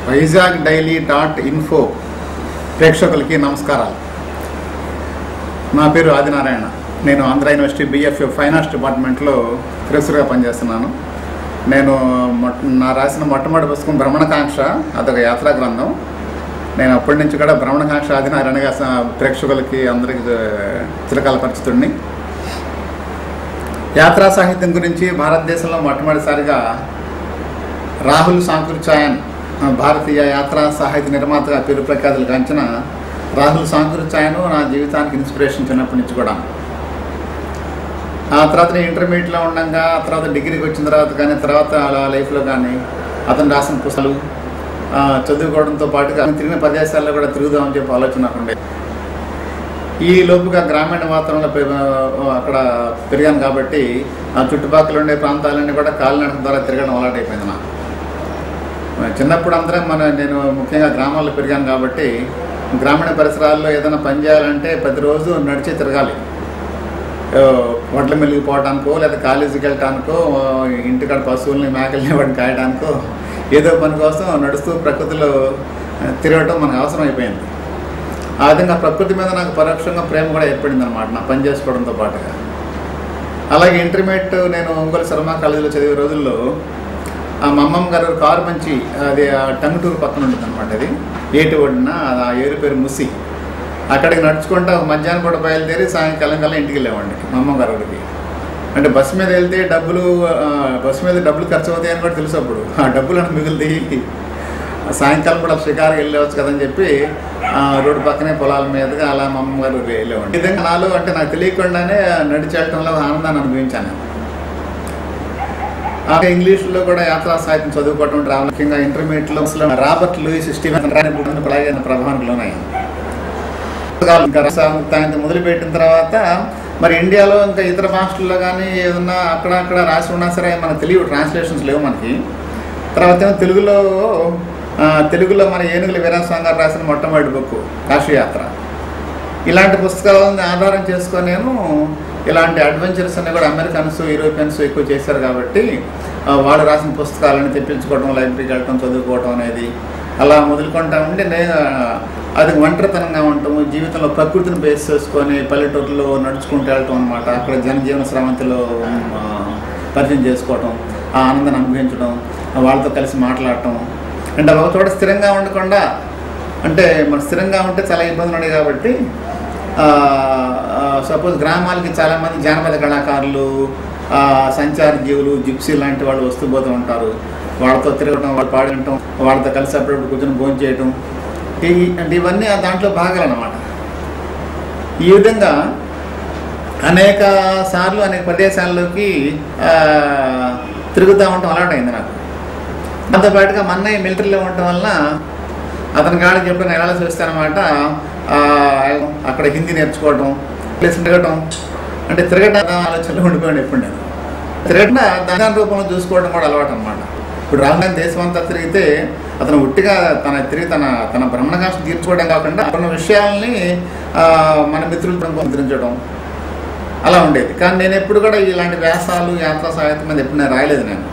వైజాగ్డైలీ.info ప్రేక్షకులకి నమస్కారాలు. నా పేరు ఆదినారాయణ. నేను ఆంధ్ర యూనివర్సిటీ BFA ఫైనాన్స్ డిపార్ట్మెంట్లో ప్రొఫెసర్గా పనిచేస్తున్నాను. నేను రాసిన మొట్టమొదటి పుస్తకం భ్రమణకాంక్ష, అదొక యాత్రా గ్రంథం. నేను అప్పటి నుంచి కూడా భ్రమణకాంక్ష ఆదినారాయణగా ప్రేక్షకులకి అందరికీ చిరకాల పరిచితుడిని. యాత్రా సాహిత్యం గురించి భారతదేశంలో మొట్టమొదటిసారిగా రాహుల్ సాంకృత్యాయన్, భారతీయ యాత్రా సాహిత్య నిర్మాతగా పేరు ప్రఖ్యాతులు గాంచిన రాహుల్ సాంకృత్యాయన్ నా జీవితానికి ఇన్స్పిరేషన్ చిన్నప్పటి నుంచి కూడా. ఆ తర్వాత నేను ఇంటర్మీడియట్లో ఉండగా, తర్వాత డిగ్రీకి వచ్చిన తర్వాత కానీ, తర్వాత అలా లైఫ్లో కానీ అతను రాసిన పుస్తకాలు చదువుకోవడంతో పాటుగా తిరిగిన ప్రదేశాల్లో కూడా తిరుగుదామని చెప్పి ఆలోచన నాకు ఉండేది. ఈ లోపుగా గ్రామీణ వాతావరణంలో అక్కడ పెరిగాను కాబట్టి ఆ చుట్టుపక్కల ఉండే ప్రాంతాలన్నీ కూడా కాలినడక ద్వారా తిరగడం అలవాటైపోయింది నాకు. చిన్నప్పుడు అందరం నేను ముఖ్యంగా గ్రామాల్లో పెరిగాను కాబట్టి గ్రామీణ పరిసరాల్లో ఏదైనా పని చేయాలంటే ప్రతిరోజు నడిచి తిరగాలి. వడ్ల మిల్లుకి పోవడానికో, లేదా కాలేజీకి వెళ్ళటానికో, ఇంటికాడ పశువుల్ని మేకల్ని వాటిని కాయడానికో, ఏదో పని కోసం నడుస్తూ ప్రకృతిలో తిరగటం మనకు అవసరం అయిపోయింది. ఆ విధంగా ప్రకృతి మీద నాకు పరోక్షంగా ప్రేమ కూడా ఏర్పడింది అనమాట, నా పని చేసుకోవడంతో పాటుగా. అలాగే ఇంటర్మీడియట్ నేను ఒంగోలు శర్మ కాలేజీలో చదివే రోజుల్లో మా అమ్మమ్మ గారు కారు మంచి, అది టంగుటూరు పక్కన ఉంటుంది అనమాట. అది ఏటి ఒడిన, ఆ ఏరు పేరు ముసి. అక్కడికి నడుచుకుంటూ మధ్యాహ్నం పూట బయలుదేరి సాయంకాలం కల్లా ఇంటికి వెళ్ళేవాడిని మా అమ్మమ్మ గారి ఊరికి. అంటే బస్సు మీద వెళ్తే బస్సు మీద డబ్బులు ఖర్చు అవుతాయని కూడా తెలుసు. అప్పుడు ఆ డబ్బులు మిగులుతాయి, సాయంకాలం కూడా షికారుకి వెళ్ళవచ్చు కదని చెప్పి రోడ్డు పక్కనే పొలాల మీదుగా అలా మా అమ్మగారు వెళ్ళేవాడిని. ఈ విధంగా నాలో నాకు తెలియకుండానే నడిచి వెళ్ళటంలో ఆనందాన్ని అనుభవించాను. ఇంగ్లీష్లో కూడా యాత్రా సాహిత్యం చదువుకోవటం రావాలి. ముఖ్యంగా ఇంటర్మీడియట్లో రాబర్ట్ లూయిస్ స్టీవెన్ ప్రభావానికి లోనయ్యాయి. ఇంకా సాహిత్యం మొదలుపెట్టిన తర్వాత మరి ఇండియాలో ఇంకా ఇతర భాషల్లో కానీ ఏదన్నా అక్కడక్కడ రాసి ఉన్నా సరే మనకు తెలియదు, ట్రాన్స్లేషన్స్ లేవు మనకి. తర్వాత తెలుగులో మన ఏనుగుల వీరాస్వామి గారు రాసిన మొట్టమొదటి బుక్ కాశీయాత్ర. ఇలాంటి పుస్తకాలను ఆధారం చేసుకొని నేను ఇలాంటి అడ్వెంచర్స్ అన్నీ కూడా అమెరికన్స్, యూరోపియన్స్ ఎక్కువ చేశారు కాబట్టి వాళ్ళు రాసిన పుస్తకాలను తెప్పించుకోవడం, లైబ్రరీకి వెళ్ళటం, చదువుకోవటం అనేది అలా మొదలుకుంటా ఉండి అది ఒంటరితనంగా ఉండటము, జీవితంలో ప్రకృతిని బేస్ చేసుకొని పల్లెటూరులో నడుచుకుంటూ వెళ్ళటం అనమాట. అక్కడ జనజీవన స్రవంతిలో పరిచయం చేసుకోవటం, ఆ ఆనందాన్ని అనుభవించడం, వాళ్ళతో కలిసి మాట్లాడటం. అంటే ఒక చోట స్థిరంగా ఉండకుండా, అంటే మన స్థిరంగా ఉంటే చాలా ఇబ్బందులు ఉన్నాయి కాబట్టి సపోజ్ గ్రామాలకి చాలామంది జానపద కళాకారులు, సంచార జీవులు, జిప్సీ లాంటి వాళ్ళు వస్తూ పోతూ ఉంటారు. వాళ్ళతో తిరగటం, వాళ్ళు పాడటం, వాళ్ళతో కలిసి అప్పుడప్పుడు కూర్చొని భోజనం చేయటం, అంటే ఇవన్నీ దాంట్లో భాగాలు అన్నమాట. ఈ విధంగా అనేక సార్లు అనేక ప్రదేశాల్లోకి తిరుగుతూ ఉండటం అలవాటైంది నాకు. దాంతోపాటుగా మా అన్నయ్య మిలిటరీలో ఉండటం వలన అతని కాడికి ఎప్పుడైనా వెళ్ళాల్సి వస్తానమాట. అక్కడ హిందీ నేర్చుకోవటం, ప్లస్ తిరగటం, అంటే తిరగటం ఆలోచనలో ఉండిపోయాడు ఎప్పుడు నేను. తిరగటం దాని రూపంలో చూసుకోవడం కూడా అలవాటు అనమాట. ఇప్పుడు రాజధాని దేశం అంతా తిరిగితే అతను ఉట్టిగా తన భ్రమణకాంక్ష తీర్చుకోవడం కాకుండా కొన్ని విషయాల్ని మన మిత్రులతో ముద్రించడం అలా ఉండేది. కానీ నేను ఎప్పుడు కూడా ఇలాంటి వ్యాసాలు, యాత్రా సాహిత్యం మీద ఎప్పుడు నేను రాయలేదు. నేను